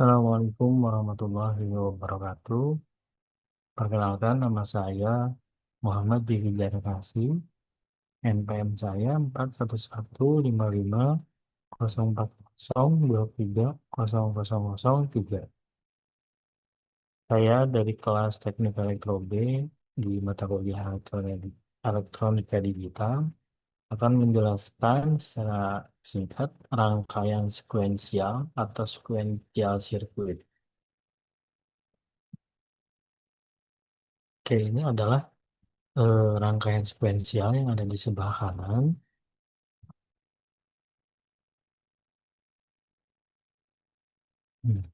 Assalamualaikum warahmatullahi wabarakatuh. Perkenalkan, nama saya Muhammad Diki Kasih. NPM saya 41150400230003. Saya dari kelas Teknik Elektro B di mata kuliah Elektronika Digital akan menjelaskan secara singkat rangkaian sekuensial atau sekuensial sirkuit. Oke, ini adalah rangkaian sekuensial yang ada di sebelah kanan. Hmm,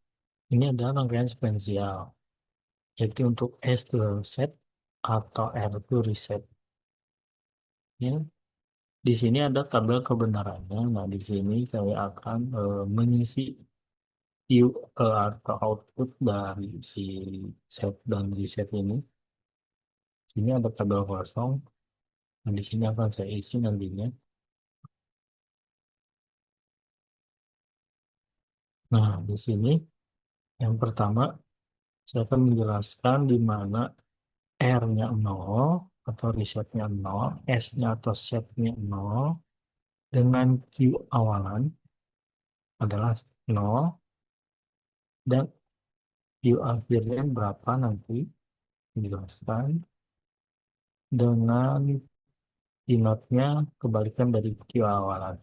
Ini adalah rangkaian sekuensial, yaitu untuk S to set atau R to reset. Ya, di sini ada tabel kebenarannya. Nah, di sini saya akan mengisi Q atau output dari si set dan reset ini. Sini ada tabel kosong. Nah, di sini akan saya isi nantinya. Nah, di sini yang pertama saya akan menjelaskan di mana R-nya 0 atau resetnya 0, S-nya atau setnya 0, dengan Q awalan adalah 0, dan Q akhirnya berapa nanti dijelaskan dengan Q-nya kebalikan dari Q awalan.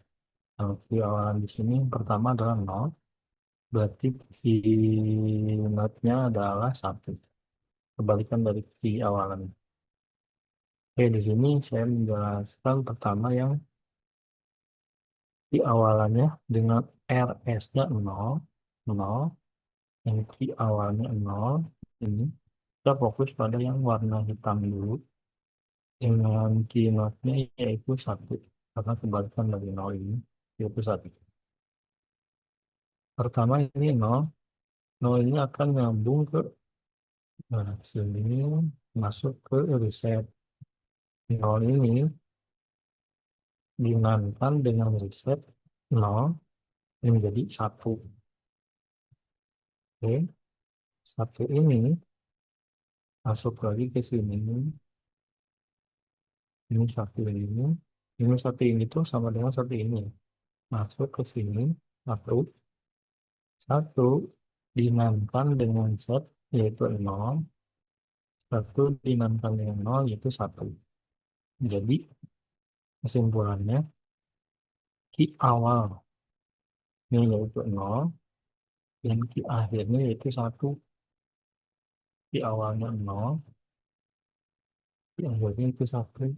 Kalau Q awalan di sini yang pertama adalah 0, berarti Q-nya adalah 1, kebalikan dari Q awalan. Oke, di sini saya menjelaskan pertama yang Q awalannya dengan RS-nya 0, 0, yang Q awalnya 0, ini kita fokus pada yang warna hitam dulu, dengan Q0-nya yaitu 1, karena kebalikan dari 0 ini yaitu 1. Pertama ini 0, 0 ini akan nyambung ke sini, masuk ke reset. 0 ini dimainkan dengan reset 0 menjadi 1. Oke, 1 ini masuk lagi ke sini, ini 1 ini 1 ini tuh sama dengan 1 ini. Masuk ke sini, 1, 1 dimainkan dengan set yaitu 0, 1 dimainkan dengan 0 yaitu 1. Jadi kesimpulannya Ki awalnya yaitu 0 dan Ki akhirnya yaitu 1. Ki awalnya 0, Ki akhirnya itu 1.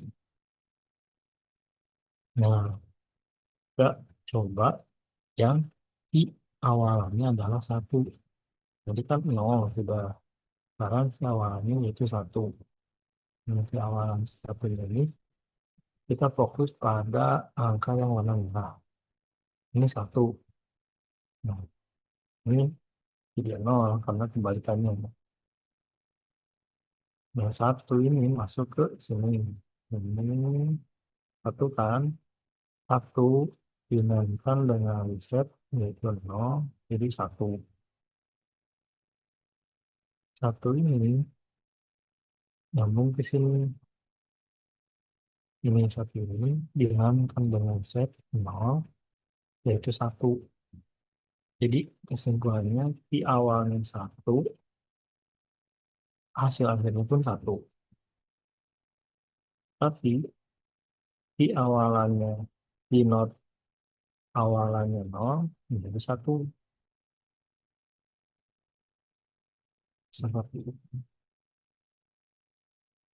Nah, kita coba yang Ki awalnya adalah 1. Jadi kan 0 sudah. Sekarang Ki awalnya yaitu 1. Nah, Ki awalan 1 ini kita fokus pada angka yang warna merah. Ini 1. Nah, ini tidak 0 karena kebalikannya. Nah, 1 ini masuk ke sini. Ini 1 kan. 1 dinaikkan dengan reset yaitu 0. Jadi 1. 1 ini nyambung ke sini. Ini 1 ini dinaikkan dengan set 0 yaitu 1. Jadi kesimpulannya di awalnya 1, hasil akhirnya pun 1. Tapi di awalannya, di not awalannya 0 menjadi 1. Seperti itu.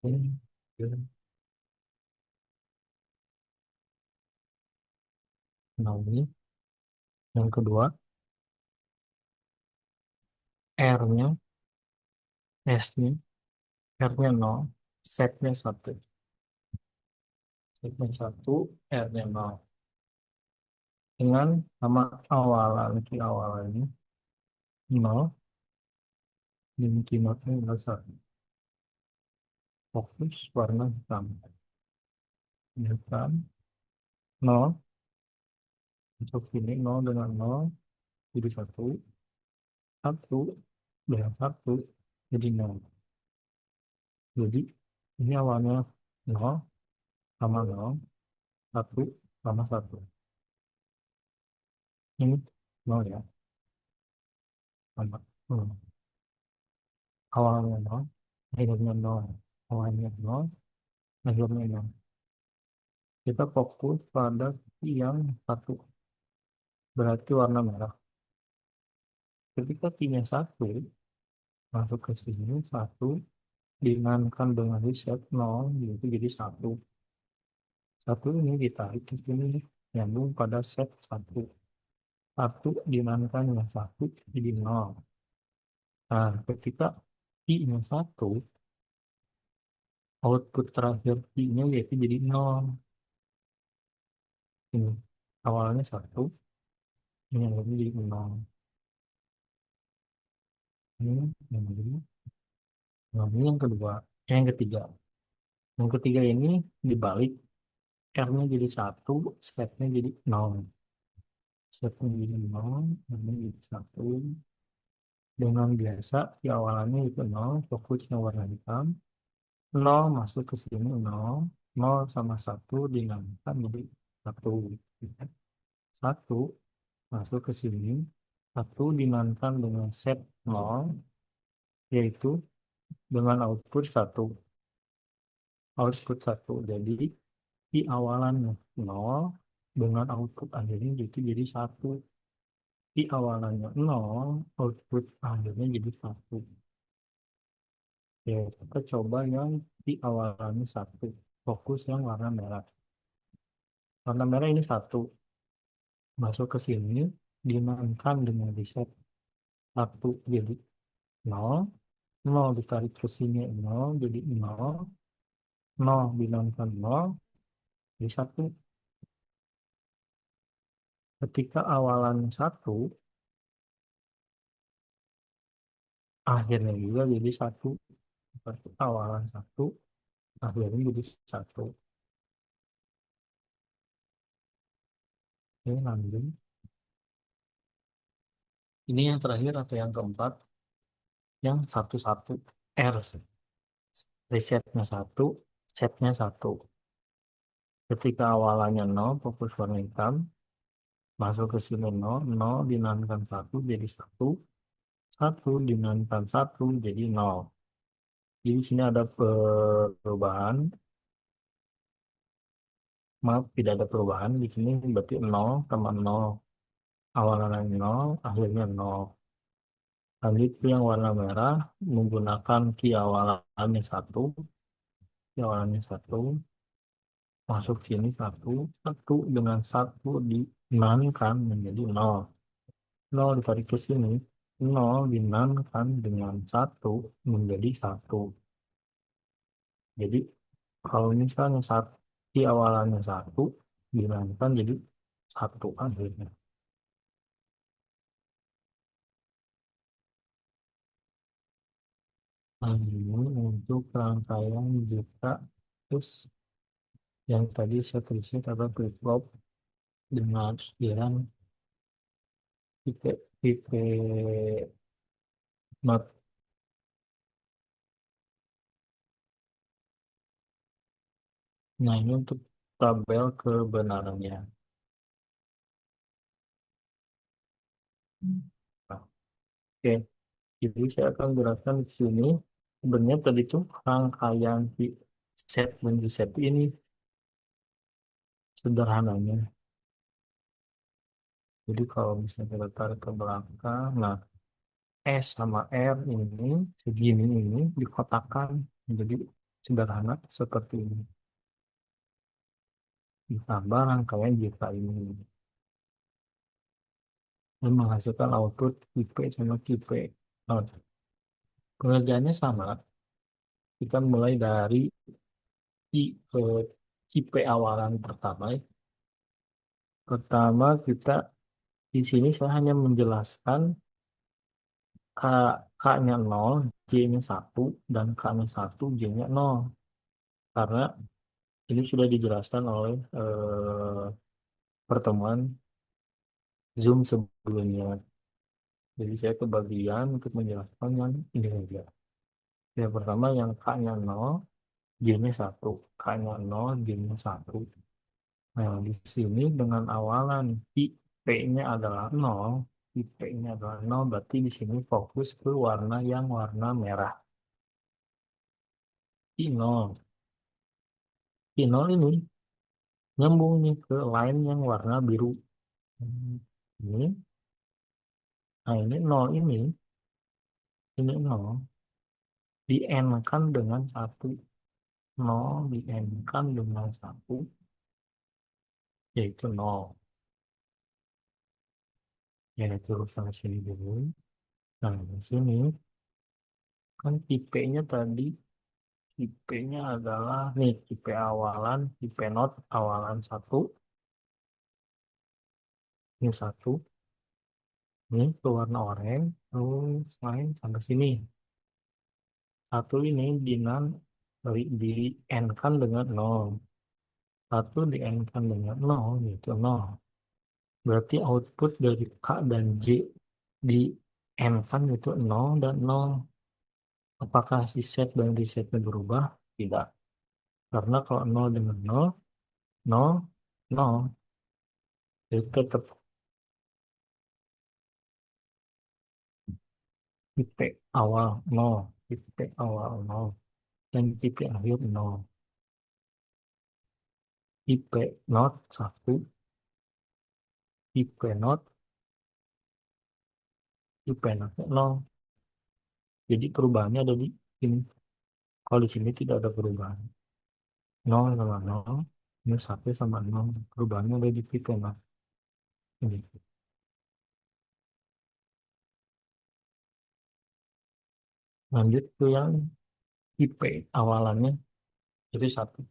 Oke. Nah, ini yang kedua, R-nya, S-nya, R-nya 0, setnya 1. Setnya 1, R-nya 0. Dengan nama awalan, di awalannya 0, dan kinotnya adalah 1. Fokus warna hitam. Hitam, 0, untuk ini 0 dengan 0, jadi 1. satu dengan satu jadi nol. Jadi ini awalnya nol sama nol, satu sama satu. Ini nol ya, sama. Hmm. Awalnya nol, akhirnya nol. Awalnya nol, akhirnya nol. Kita fokus pada yang satu, berarti warna merah. Ketika pi-nya satu, masuk ke sini satu, dimainkan dengan reset nol, yaitu jadi satu. Satu ini ditarik ke sini, nyambung pada set satu. Satu dimainkan dengan satu, jadi nol. Nah, ketika pi-nya satu, output terakhir pi-nya yaitu jadi nol. Ini awalnya satu, ini yang jadi nol. Ini yang jadi nol. Ini yang kedua, yang ketiga. Yang ketiga ini dibalik, R-nya jadi satu, step-nya jadi nol. Step-nya jadi nol, R-nya jadi satu. Dengan biasa, di awalannya itu nol, fokusnya warna hitam. Nol masuk ke sini, nol. Nol sama satu dinamakan jadi satu. Satu masuk ke sini, satu dinamakan dengan set nol, yaitu dengan output satu. Output satu. Jadi, di awalannya nol, dengan output akhirnya itu jadi satu. Di awalannya nol, output akhirnya jadi satu. Ya, kita coba yang di awalannya satu. Fokus yang warna merah. Warna merah ini satu. Masuk ke sini, dimainkan dengan reset satu jadi nol. Nol ditarik ke sini nol, jadi nol. Nol dimainkan nol, jadi satu. Ketika awalan satu, akhirnya juga jadi satu. Berarti awalan satu, akhirnya jadi satu. Oke, lanjut. Ini yang terakhir atau yang keempat, yang satu-satu R. Resetnya satu, setnya satu. Ketika awalannya nol, fokus warna hitam, masuk ke sini nol, nol dinamakan satu jadi satu, satu dinamakan satu jadi nol. Jadi di sini ada perubahan, maaf tidak ada perubahan di sini berarti nol sama nol. Awalannya nol, akhirnya nol. Lanjut ke yang warna merah menggunakan key awalannya satu, key awalannya satu, masuk sini satu, satu dengan satu dinamakan menjadi nol. Nol ditarik ke sini, nol dinamakan dengan satu menjadi satu. Jadi kalau misalnya satu di awalannya satu dinamakan jadi satu akhirnya. Nah, ini untuk rangkaian juta, terus yang tadi saya tulisnya kata flip flop dengan sekiranya tipe tipe not. Nah, ini untuk tabel kebenarannya. Nah, oke, jadi saya akan jelaskan di sini. Sebenarnya tadi itu rangkaian di set dan di set ini sederhananya. Jadi kalau misalnya kita tarik ke belakang, nah S sama R ini segini ini dikotakkan menjadi sederhana seperti ini. Ditambah rangkaian juta ini dan menghasilkan output IP sama QP. Nah, pengerjaannya sama. Kita mulai dari I, IP awalan pertama. Pertama kita di sini saya hanya menjelaskan K, K-nya 0, J-nya satu dan K-nya satu J-nya nol. Karena ini sudah dijelaskan oleh pertemuan Zoom sebelumnya. Jadi saya kebagian untuk menjelaskan yang ini saja. Yang pertama yang K-nya 0, G-nya 1. K-nya 0, G-nya 1. Nah, di sini dengan awalan I, P-nya adalah 0, I, P-nya adalah 0, berarti di sini fokus ke warna yang warna merah. I 0. I 0 ini nyambung nih ke line yang warna biru. Ini, nah ini 0 ini 0 di N-kan dengan 1. 0 di N-kan dengan 1, yaitu 0. Ya, terus sampai sini dulu. Nah, di sini kan tipe-nya tadi, tipe-nya adalah nih, tipe awalan, tipe not awalan 1, ini 1, ini ke warna oranye, terus lain sampai sini. Satu ini di N-kan dengan 0. Satu di N-kan dengan 0, yaitu 0. Berarti output dari K dan J di N-kan itu 0 dan 0. Apakah si set dan resetnya berubah? Tidak. Karena kalau 0 dengan 0, 0, 0. Jadi tetap titik awal 0, titik awal 0, dan titik akhir 0. IP not 1, IP not, IP not 0. Jadi perubahannya ada di sini. Kalau di sini tidak ada perubahan. 0 sama 0, ini 1 sama 0. Perubahannya ada di IP not. Ini. Lanjut ke yang IP awalannya itu 1.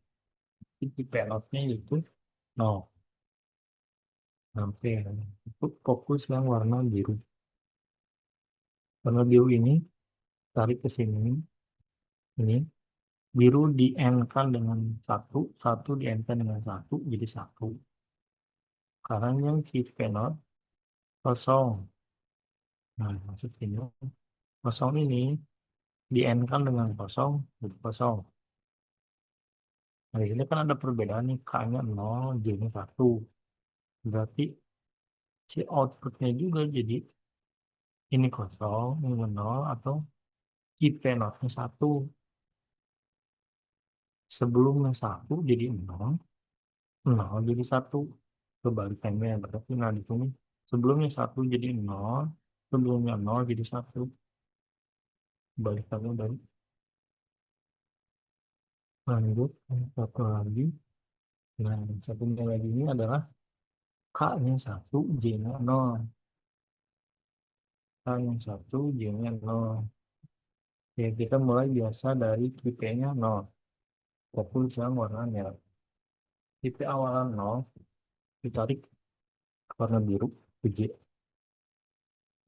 IP notnya itu 0. Sampai itu fokus yang warna biru. Warna biru ini tarik ke sini, ini biru di N-kan dengan 1, 1 di N-kan dengan 1, jadi 1. Sekarang yang keep cannot kosong. Nah, maksud ini kosong ini di N-kan dengan kosong, jadi kosong. Nah, di sini kan ada perbedaan nih, K-nya 0, J-nya 1. Berarti si outputnya juga jadi ini kosong, ini 0, atau keep cannot-nya 1. Sebelumnya 1 jadi 0, 0 jadi 1. Kebalikannya berarti nah di sini sebelumnya 1 jadi 0, sebelumnya 0 jadi 1. Kebalikannya dari lanjut satu lagi. Nah, satunya lagi ini adalah K-nya 1, J-nya 0. K-nya 1, J-nya 0. Ya, kita mulai biasa dari tipe-nya 0. Fokus yang warna merah. Tipe awalan 0, ditarik ke warna biru, ke J.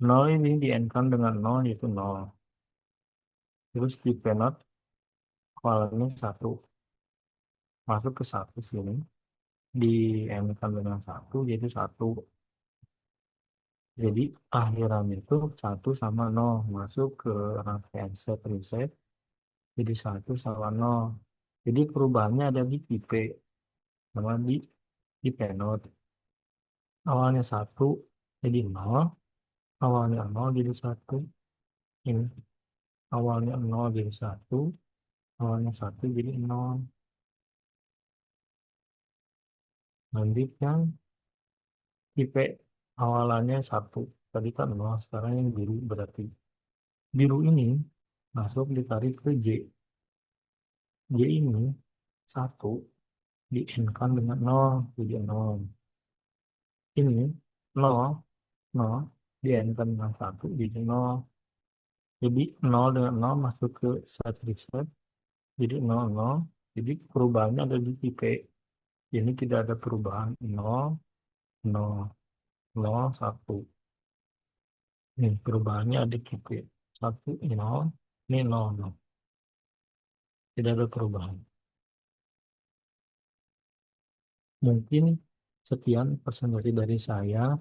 0 ini di-N-kan dengan 0, yaitu 0. Terus tipe not, awalannya 1. Masuk ke 1 sini. Di-N-kan dengan 1, yaitu 1. Jadi akhirannya itu 1 sama 0. Masuk ke rangkaian set reset. Jadi 1 sama 0. Jadi perubahannya ada di tipe. Sama di penode. Awalnya 1 jadi 0. Awalnya 0 jadi 1. Ini. Awalnya 0 jadi 1. Awalnya 1 jadi 0. Nanti yang tipe awalannya 1. Tadi kan 0. Sekarang yang biru berarti. Biru ini masuk ditarik ke J. J ini 1 di N-kan dengan 0, jadi 0. Ini 0, 0 di N-kan dengan 1, jadi 0. Jadi 0 dengan 0 masuk ke set reset, jadi 0, 0. Jadi perubahannya ada di tipe. Ini tidak ada perubahan 0, 0, 0, 1. Ini perubahannya ada di tipe 1, 0, ini 0, 0. Tidak ada perubahan. Mungkin sekian presentasi dari saya.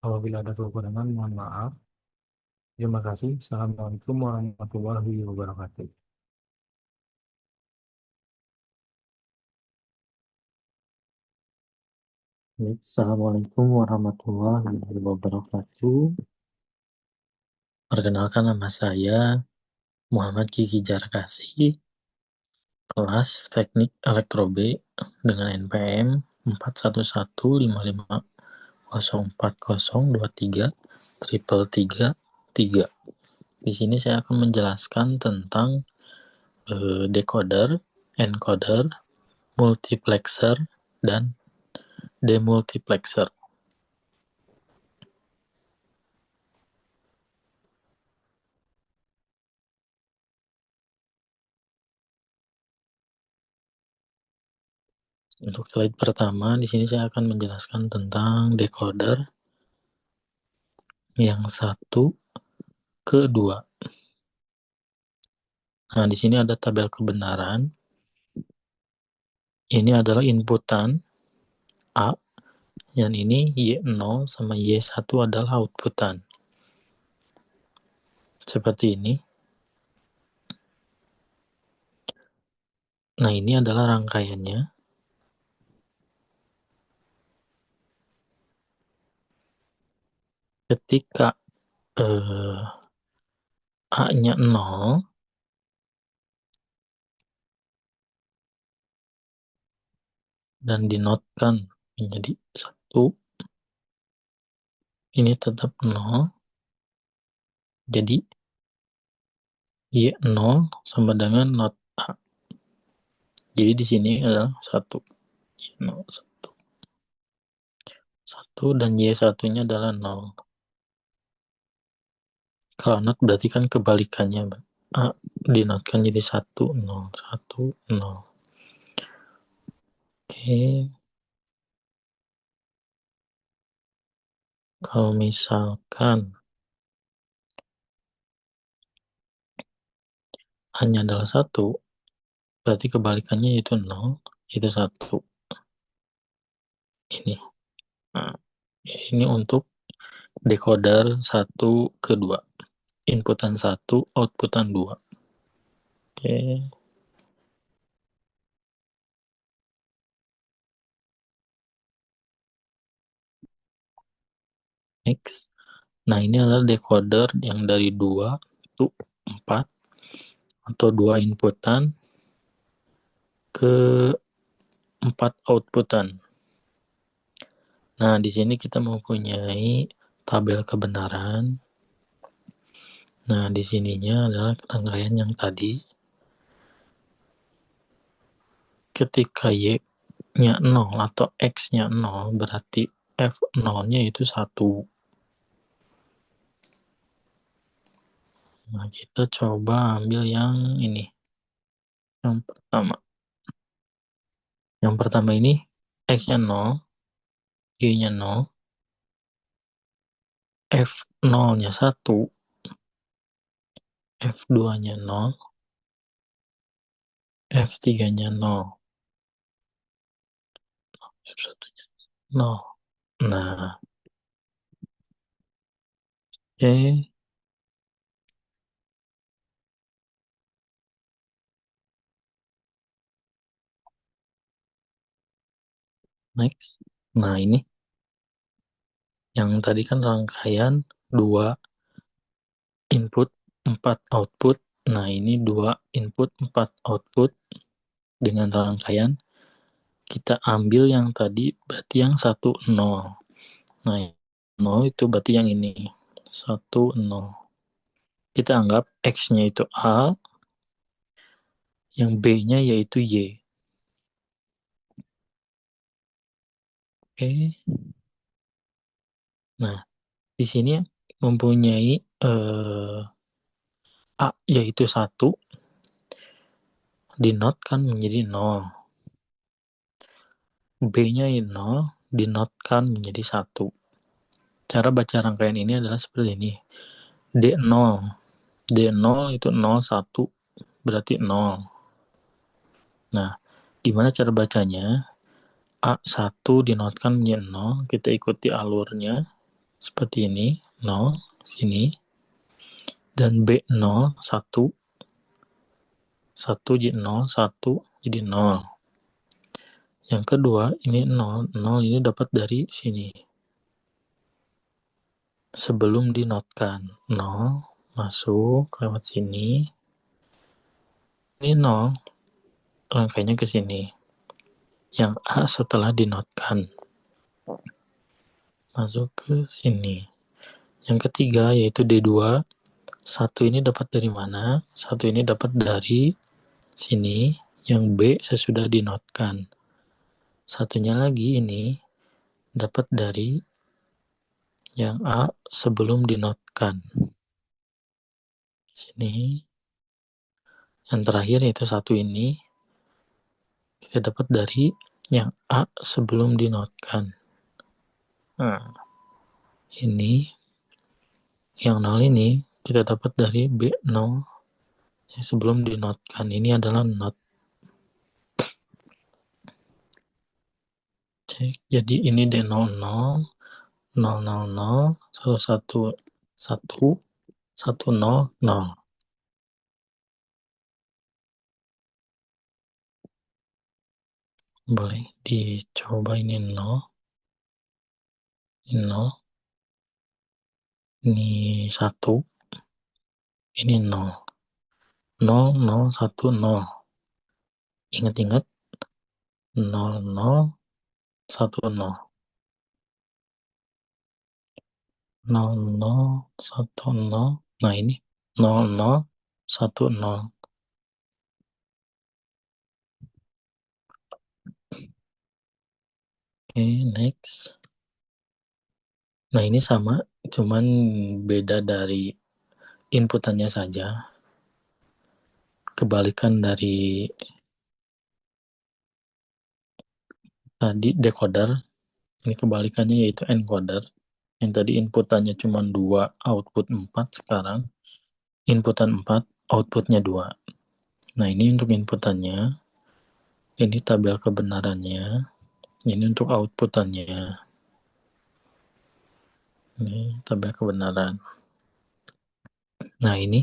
Apabila ada kekurangan, mohon maaf. Terima kasih. Assalamualaikum warahmatullahi wabarakatuh. Baik, Assalamualaikum warahmatullahi wabarakatuh. Perkenalkan, nama saya Muhammad Kiki Jarkasi, kelas Teknik Elektro B dengan NPM 4155040023 Di sini saya akan menjelaskan tentang decoder, encoder, multiplexer, dan demultiplexer. Untuk slide pertama, di sini saya akan menjelaskan tentang decoder yang 1 ke 2. Nah, di sini ada tabel kebenaran. Ini adalah inputan A, dan ini Y0 sama Y1 adalah outputan. Seperti ini. Nah, ini adalah rangkaiannya. Ketika A-nya 0, dan dinotkan menjadi 1, ini tetap 0. Jadi Y0 sama dengan not A. Jadi di sini adalah 1. Y0, 1 dan Y1-nya adalah 0. Kalau not berarti kan kebalikannya. A dinotkan jadi 1, 0, 1, 0. Oke. Kalau misalkan hanya adalah 1, berarti kebalikannya itu 0, itu 1. Ini. Nah, ini untuk decoder 1 ke 2. Inputan 1, outputan 2. Oke. Next. Nah, ini adalah decoder yang dari 2 ke 4 atau 2 inputan ke 4 outputan. Nah, di sini kita mempunyai tabel kebenaran. Nah, di sininya adalah rangkaian yang tadi. Ketika Y-nya 0 atau X-nya 0, berarti F0-nya itu 1. Nah, kita coba ambil yang ini. Yang pertama. Yang pertama ini X-nya 0, Y-nya 0, F0-nya 1, F2-nya 0, F3-nya 0, F1-nya 0. Nah, oke. Next. Nah, ini yang tadi kan rangkaian 2 input, 4 output. Nah, ini 2 input, 4 output dengan rangkaian. Kita ambil yang tadi, berarti yang 1, 0. Nah, 0 itu berarti yang ini. 1, 0. Kita anggap X-nya itu A, yang B-nya yaitu Y. Oke. Nah, di sini mempunyai A yaitu 1, dinotkan menjadi 0. B-nya 0, dinotkan menjadi 1. Cara baca rangkaian ini adalah seperti ini. D0. D0 itu 0, 1, berarti 0. Nah, gimana cara bacanya? A1 dinotkan menjadi 0, kita ikuti alurnya seperti ini, 0, sini. dan B0 1 1 jadi 0 1 jadi 0. Yang kedua ini 0 0 ini dapat dari sini sebelum dinotkan 0 masuk lewat sini, ini 0 rangkainya ke sini, yang A setelah dinotkan masuk ke sini. Yang ketiga yaitu D2, satu ini dapat dari mana? Satu ini dapat dari sini, yang B sesudah dinotkan. Satunya lagi ini dapat dari yang A sebelum dinotkan. Sini. Yang terakhir yaitu satu ini kita dapat dari yang A sebelum dinotkan. Nah, ini yang 0 ini kita dapat dari B0 sebelum dinotkan. Ini adalah not. Cek. Jadi ini D00 000 11 1 100. Boleh dicoba ini 0, ini 0, ini 1, ini 0. 0 0 1 0. Ingat-ingat 0 0 1 0. 0 0 1 0. Nah ini 0 0 1 0. Oke, next. Nah ini sama, cuman beda dari inputannya saja. Kebalikan dari tadi decoder, ini kebalikannya yaitu encoder. Yang tadi inputannya cuma 2, output 4, sekarang inputan 4, outputnya 2. Nah ini untuk inputannya, ini tabel kebenarannya, ini untuk outputannya. Ini tabel kebenaran. Nah ini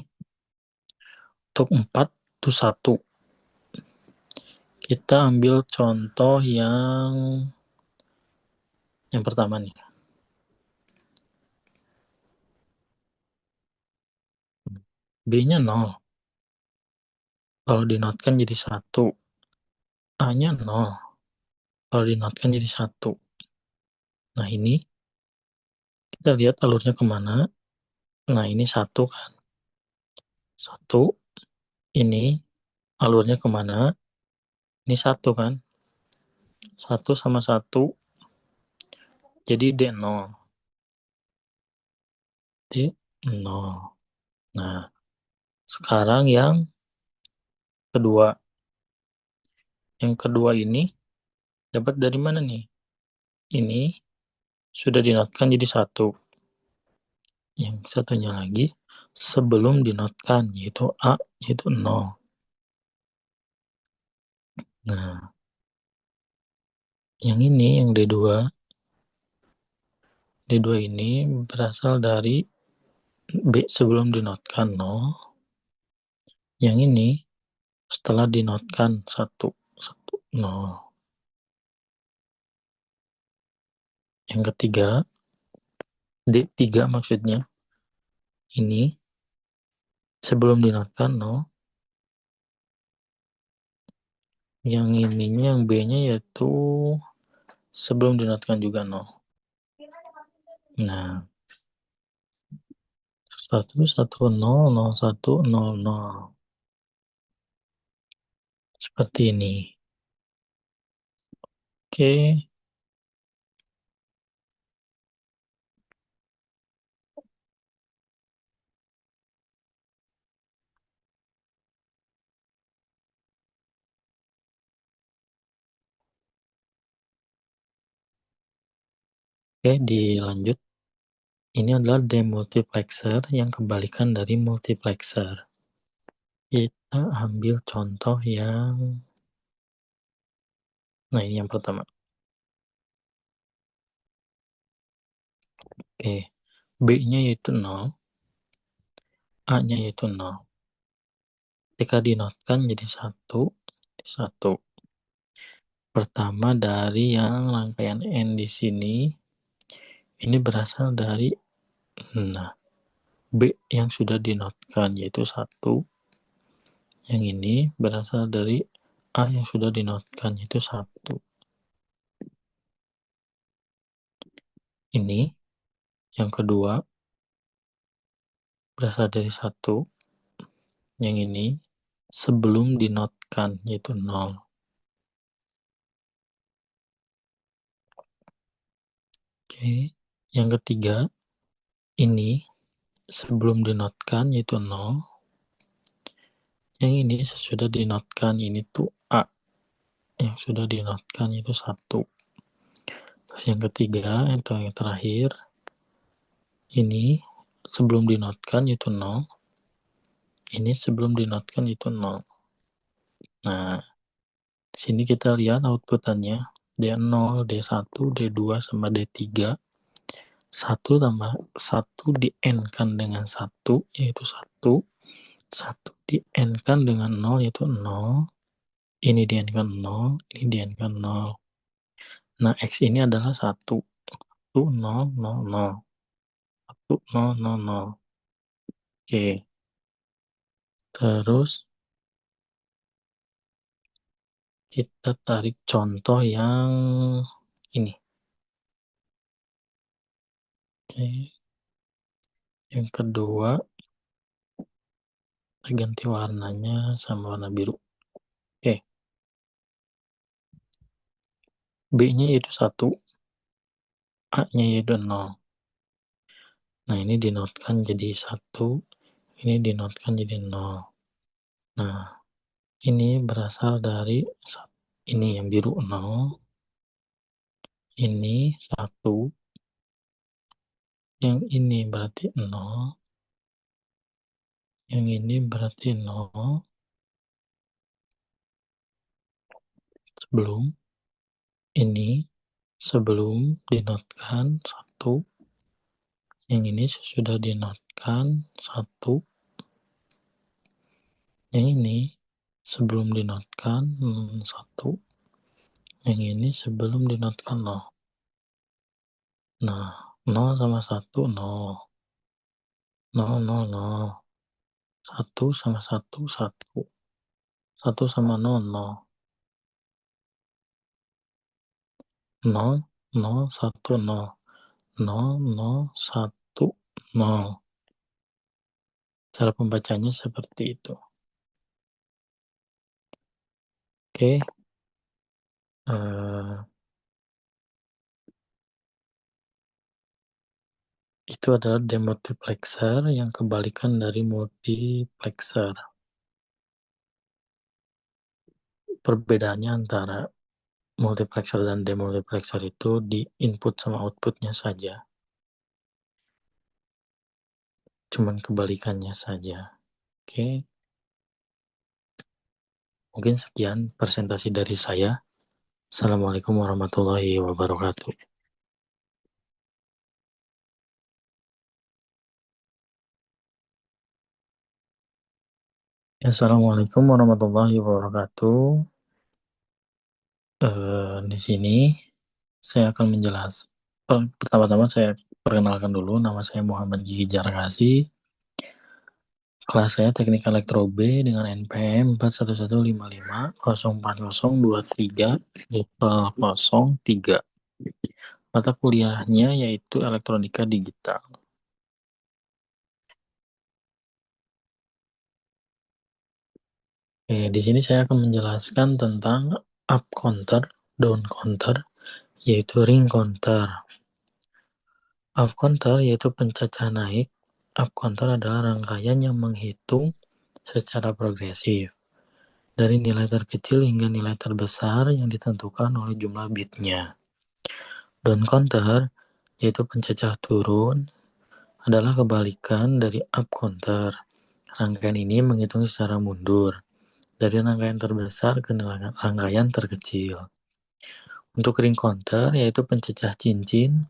untuk 4 itu 1. Kita ambil contoh yang pertama nih. B-nya 0. Kalau dinotkan jadi 1. A-nya 0. Kalau dinotkan jadi 1. Nah ini kita lihat alurnya kemana. Nah ini 1 kan. 1. Ini alurnya kemana. Ini 1 kan. 1 sama 1 jadi D0. D0. Nah sekarang yang kedua. Yang kedua ini dapat dari mana nih? Ini sudah dinotkan jadi 1. Yang satunya lagi sebelum dinotkan yaitu A yaitu 0. Nah, yang ini yang D2 ini berasal dari B sebelum dinotkan 0. Yang ini setelah dinotkan 1 0. Yang ketiga D3 maksudnya ini sebelum dinotkan 0. Yang ininya yang B-nya yaitu sebelum dinotkan juga 0. Nah, 1 1 0 0 1 0 0. Seperti ini. Oke. Oke, dilanjut. Ini adalah demultiplexer yang kebalikan dari multiplexer. Kita ambil contoh yang... Nah, ini yang pertama. Oke, B-nya yaitu 0. A-nya yaitu 0. Ketika dinotkan jadi 1. Pertama dari yang rangkaian N di sini, ini berasal dari B yang sudah dinotkan yaitu 1. Yang ini berasal dari A yang sudah dinotkan yaitu 1. Ini yang kedua berasal dari 1. Yang ini sebelum dinotkan yaitu 0. Oke. Yang ketiga ini sebelum dinotkan yaitu 0. Yang ini sesudah dinotkan, ini tuh A yang sudah dinotkan itu 1. Terus yang ketiga atau yang terakhir ini sebelum dinotkan itu 0. Ini sebelum dinotkan itu 0. Nah, di sini kita lihat outputannya D0, D1, D2 sama D3. 1 tambah 1 di N-kan dengan 1 yaitu 1. 1 di N-kan dengan 0 yaitu 0. Ini di N-kan 0, ini di N-kan 0. Nah, X ini adalah 1. 1, 0, 0, 0. 1, 0, 0, 0. Oke. Terus kita tarik contoh yang ini. Oke. Yang kedua, kita ganti warnanya sama warna biru. Oke. B-nya yaitu 1, A-nya yaitu 0. Nah, ini dinotkan jadi 1, ini dinotkan jadi 0. Nah, ini berasal dari ini yang biru 0, ini 1, yang ini berarti 0, yang ini berarti 0, sebelum dinotkan 1, yang ini sudah dinotkan 1, yang ini sebelum dinotkan 1, yang ini sebelum dinotkan 0. Nah, 0 sama 1, 0. 0, 0, 0. 1 sama 1, 1. 1 sama 0, 0. 0, 0, 1, 0. 0, 0, 1, 0. Cara pembacanya seperti itu. Oke. Itu adalah demultiplexer yang kebalikan dari multiplexer. Perbedaannya antara multiplexer dan demultiplexer itu di input sama outputnya saja. Cuman kebalikannya saja. Oke. Mungkin sekian presentasi dari saya. Assalamualaikum warahmatullahi wabarakatuh. Assalamualaikum warahmatullahi wabarakatuh. Di sini saya akan menjelaskan. Pertama-tama saya perkenalkan dulu, nama saya Muhammad Gigi Jarakasi. Kelas saya Teknik Elektro B dengan NPM 415504002303. Mata kuliahnya yaitu Elektronika Digital. Di sini saya akan menjelaskan tentang up counter, down counter, yaitu ring counter. Up counter yaitu pencacah naik. Up counter adalah rangkaian yang menghitung secara progresif dari nilai terkecil hingga nilai terbesar yang ditentukan oleh jumlah bitnya. Down counter yaitu pencacah turun adalah kebalikan dari up counter. Rangkaian ini menghitung secara mundur dari rangkaian terbesar ke rangkaian terkecil. Untuk ring counter yaitu pencacah cincin.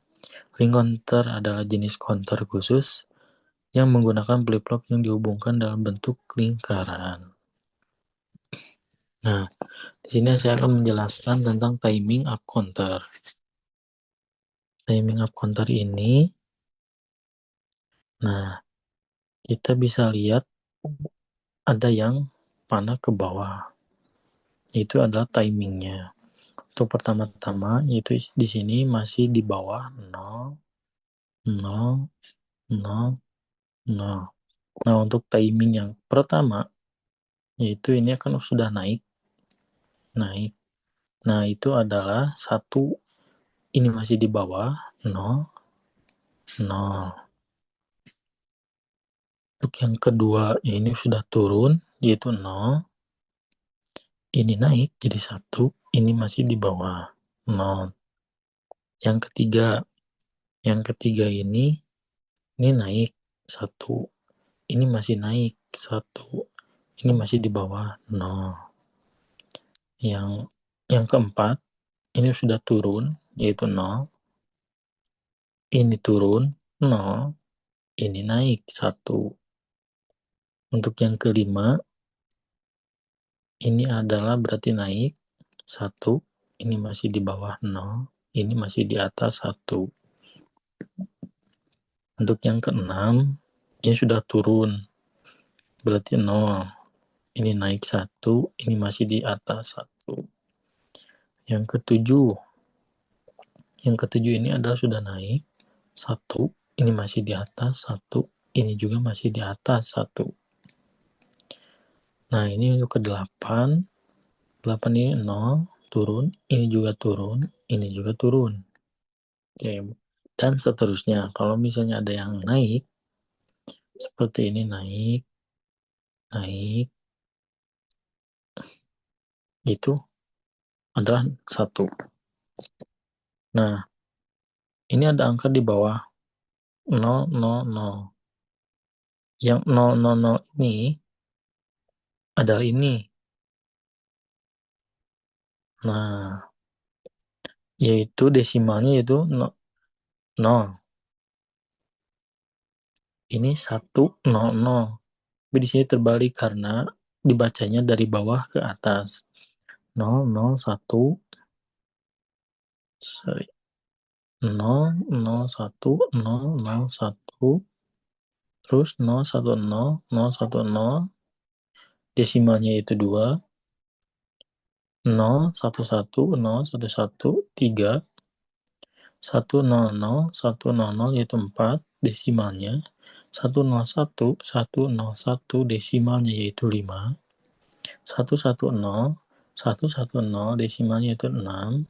Ring counter adalah jenis counter khusus yang menggunakan flip-flop yang dihubungkan dalam bentuk lingkaran. Nah, di sini saya akan menjelaskan tentang timing up counter. Timing up counter ini, nah, kita bisa lihat ada yang panah ke bawah. Itu adalah timingnya. Untuk pertama-tama, yaitu di sini masih di bawah 0, 0, 0, 0. Nah, untuk timing yang pertama, yaitu ini akan sudah naik. Nah, itu adalah 1, ini masih di bawah, 0, 0. Untuk yang kedua, ini sudah turun, yaitu 0. Ini naik jadi 1, ini masih di bawah, 0. Yang ketiga ini naik 1. Ini masih naik 1. Ini masih di bawah 0. Yang keempat, ini sudah turun, yaitu 0. Ini turun, 0. Ini naik 1. Untuk yang kelima, ini adalah berarti naik 1. Ini masih di bawah 0. Ini masih di atas 1. Untuk yang keenam, ini sudah turun, berarti 0. Ini naik 1. Ini masih di atas 1. Yang ketujuh ini adalah sudah naik 1. Ini masih di atas 1. Ini juga masih di atas 1. Nah, ini untuk ke-8. 8 ini 0, turun. Ini juga turun. Ini juga turun. Oke. Dan seterusnya. Kalau misalnya ada yang naik, seperti ini naik, itu adalah 1. Nah, ini ada angka di bawah 0, 0, 0. Yang 0, 0, 0 ini adalah ini. Nah, yaitu desimalnya yaitu 0. Ini 1, 0, 0. Tapi di sini terbalik karena dibacanya dari bawah ke atas. 0, 0, 1, sorry. 0, 0, 1, 0, 0, 1, terus 0, 1, 0, 0, 1, 0, desimalnya itu 2, 0, 1, 1, 0, 1, 1, 3, 1, 0, 0, 1, 0, 0, yaitu 4, desimalnya, 1, 0, 1, 1, 0, 1, desimalnya yaitu 5, 1, 1, 0, 1, 1, 0, desimalnya yaitu 6,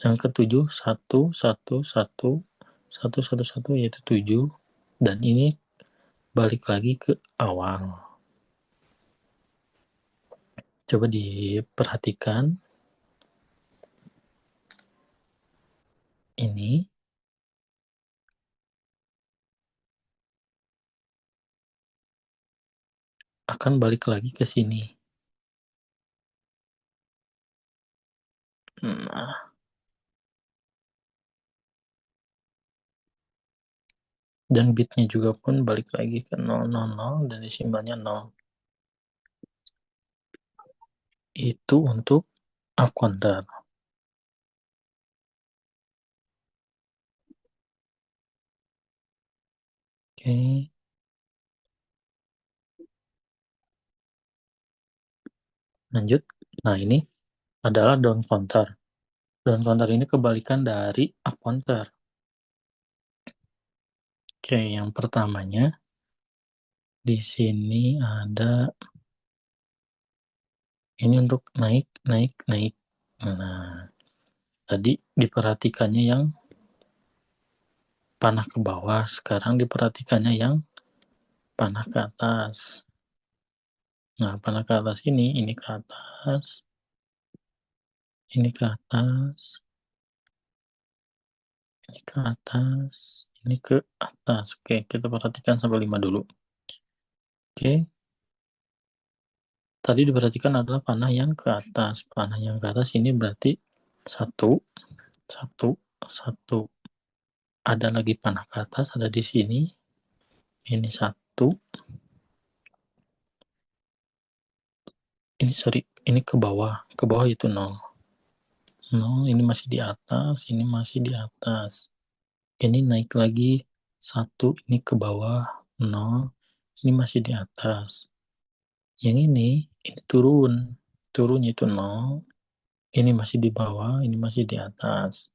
yang ketujuh 1, 1, 1, 1, 1, 1, yaitu 7, dan ini balik lagi ke awal. Coba diperhatikan. Ini akan balik lagi ke sini. Nah, dan bitnya juga pun balik lagi ke 000 dan desimalnya 0. Itu untuk up counter. Oke. Lanjut. Nah, ini adalah down counter. Down counter ini kebalikan dari up counter. Oke, yang pertamanya di sini ada ini untuk naik, naik, naik. Nah, tadi diperhatikannya yang panah ke bawah, sekarang diperhatikannya yang panah ke atas. Nah, panah ke atas ini ke atas, ini ke atas, ini ke atas, ini ke atas. Oke, kita perhatikan sampai 5 dulu. Oke, tadi diperhatikan adalah panah yang ke atas. Panah yang ke atas ini berarti 1, 1, 1. Ada lagi panah ke atas, ada di sini. Ini 1. Ini ke bawah. Ke bawah itu 0. 0, ini masih di atas, ini masih di atas. Ini naik lagi 1, ini ke bawah 0, ini masih di atas. Yang ini turun. Turunnya itu 0, ini masih di bawah, ini masih di atas.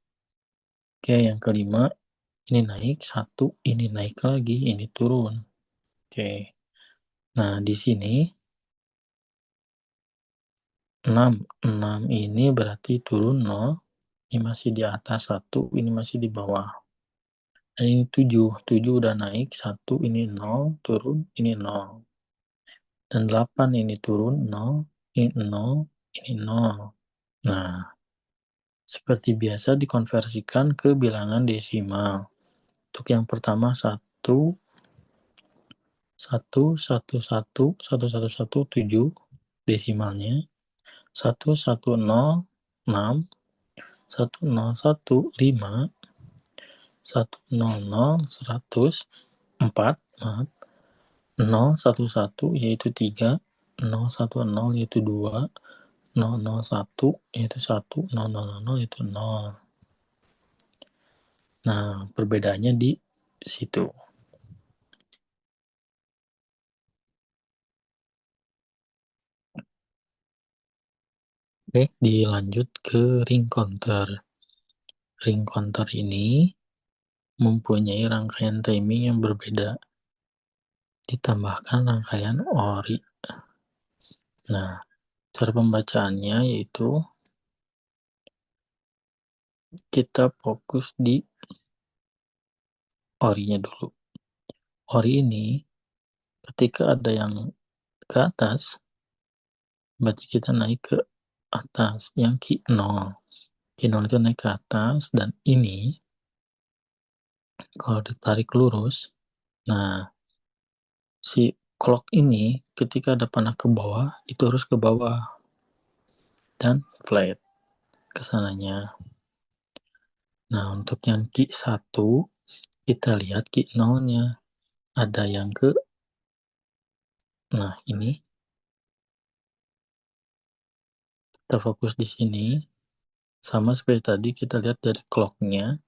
Oke, yang kelima, ini naik 1, ini naik lagi, ini turun. Oke. Nah, di sini 6. 6 ini berarti turun 0, ini masih di atas 1, ini masih di bawah. Dan ini 7. 7 udah naik 1, ini 0, turun, ini 0. Dan 8 ini turun 0, ini 0, ini 0. Nah, seperti biasa dikonversikan ke bilangan desimal. Untuk yang pertama 1, 1, 1, 1, 1, 1, 1, 7 desimalnya. 1, 1, 0, 6, 1, 0, 1, 5, 1, 0, 0, 100, 4, maaf. 0, 1, 1 yaitu 3, 0, 1, 0 yaitu 2, 0, 0, 1 yaitu 1, 0, 0, 0 yaitu 0. Nah, perbedaannya di situ. Oke, dilanjut ke ring counter. Ring counter ini mempunyai rangkaian timing yang berbeda, ditambahkan rangkaian ORI. Nah, cara pembacaannya yaitu kita fokus di ORI-nya dulu. ORI ini ketika ada yang ke atas, berarti kita naik ke atas, yang Q0. Q0 itu naik ke atas, dan ini kalau ditarik lurus, nah si clock ini ketika ada panah ke bawah, itu harus ke bawah dan flat ke sananya. Nah, untuk yang Q1, kita lihat Q0-nya. Ada yang ke, nah ini, kita fokus di sini. Sama seperti tadi, kita lihat dari clock-nya.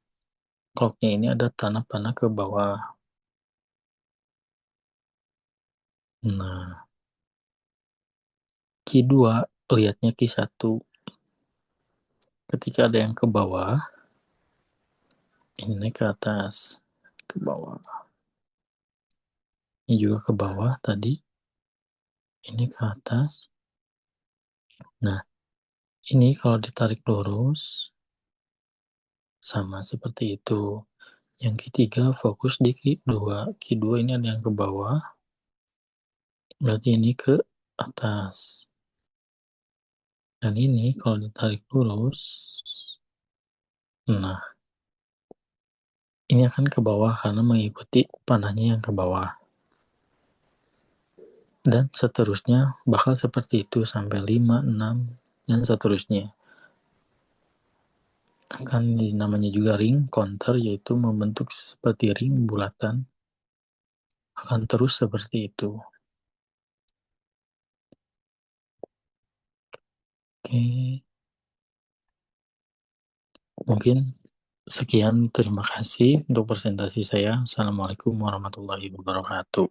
Clock-nya ini ada tanah panah ke bawah. Nah, Q2, lihatnya Q1. Ketika ada yang ke bawah, ini ke atas, ke bawah. Ini juga ke bawah tadi. Ini ke atas. Nah, ini kalau ditarik lurus, sama seperti itu. Yang ketiga fokus di Q2. Q2 ini ada yang ke bawah, berarti ini ke atas. Dan ini kalau ditarik lurus, nah ini akan ke bawah karena mengikuti panahnya yang ke bawah. Dan seterusnya bakal seperti itu sampai 5, 6, dan seterusnya. Akan namanya juga ring counter, yaitu membentuk seperti ring bulatan. Akan terus seperti itu. Oke. Mungkin sekian, terima kasih untuk presentasi saya. Assalamualaikum warahmatullahi wabarakatuh.